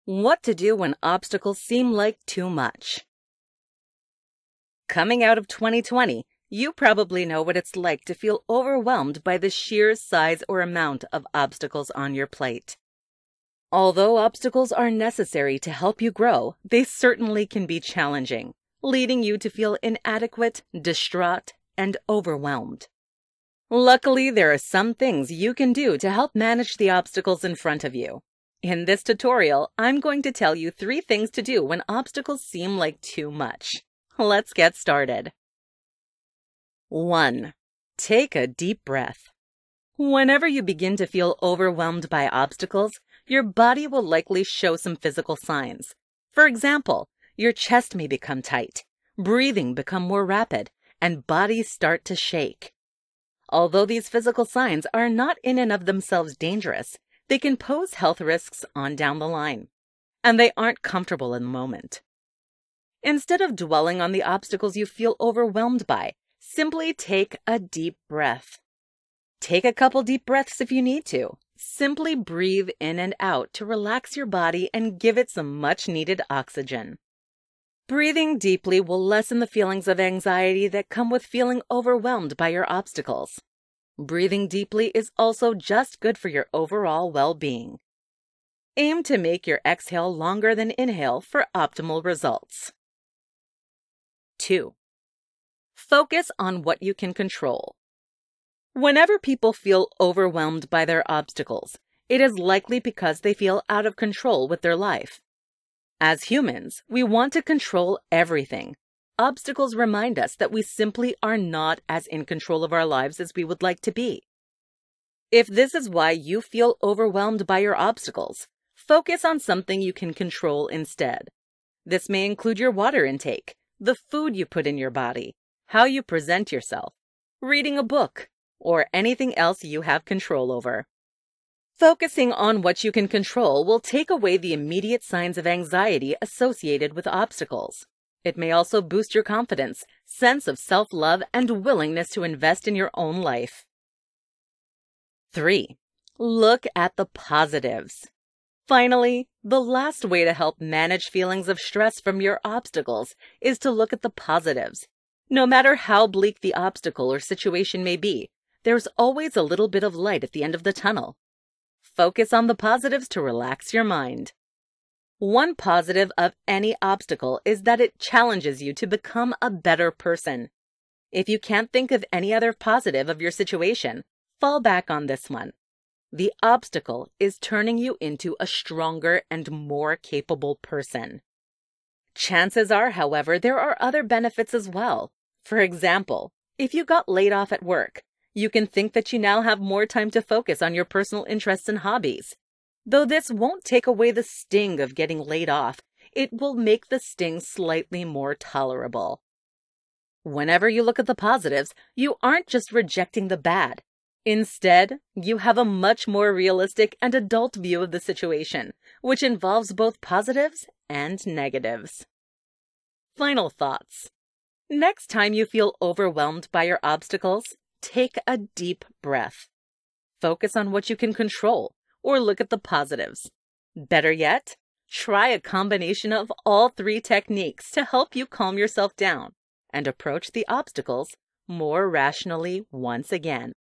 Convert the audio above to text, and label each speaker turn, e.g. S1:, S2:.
S1: What to do when obstacles seem like too much. Coming out of 2020, you probably know what it's like to feel overwhelmed by the sheer size or amount of obstacles on your plate. Although obstacles are necessary to help you grow, they certainly can be challenging, leading you to feel inadequate, distraught, and overwhelmed. Luckily, there are some things you can do to help manage the obstacles in front of you. In this tutorial, I'm going to tell you 3 things to do when obstacles seem like too much. Let's get started. 1. Take a deep breath. Whenever you begin to feel overwhelmed by obstacles, your body will likely show some physical signs. For example, your chest may become tight, breathing become more rapid, and bodies start to shake. Although these physical signs are not in and of themselves dangerous, they can pose health risks on down the line, and they aren't comfortable in the moment. Instead of dwelling on the obstacles you feel overwhelmed by, simply take a deep breath. Take a couple deep breaths if you need to. Simply breathe in and out to relax your body and give it some much-needed oxygen. Breathing deeply will lessen the feelings of anxiety that come with feeling overwhelmed by your obstacles. Breathing deeply is also just good for your overall well-being. Aim to make your exhale longer than inhale for optimal results. 2. Focus on what you can control. Whenever people feel overwhelmed by their obstacles, it is likely because they feel out of control with their life. As humans, we want to control everything. Obstacles remind us that we simply are not as in control of our lives as we would like to be. If this is why you feel overwhelmed by your obstacles, focus on something you can control instead. This may include your water intake, the food you put in your body, how you present yourself, reading a book, or anything else you have control over. Focusing on what you can control will take away the immediate signs of anxiety associated with obstacles. It may also boost your confidence, sense of self-love, and willingness to invest in your own life. 3. Look at the positives. Finally, the last way to help manage feelings of stress from your obstacles is to look at the positives. No matter how bleak the obstacle or situation may be, there's always a little bit of light at the end of the tunnel. Focus on the positives to relax your mind. One positive of any obstacle is that it challenges you to become a better person. If you can't think of any other positive of your situation, fall back on this one. The obstacle is turning you into a stronger and more capable person. Chances are, however, there are other benefits as well. For example, if you got laid off at work, you can think that you now have more time to focus on your personal interests and hobbies. Though this won't take away the sting of getting laid off, it will make the sting slightly more tolerable. Whenever you look at the positives, you aren't just rejecting the bad. Instead, you have a much more realistic and adult view of the situation, which involves both positives and negatives. Final thoughts. Next time you feel overwhelmed by your obstacles, take a deep breath. Focus on what you can control, or look at the positives. Better yet, try a combination of all 3 techniques to help you calm yourself down and approach the obstacles more rationally once again.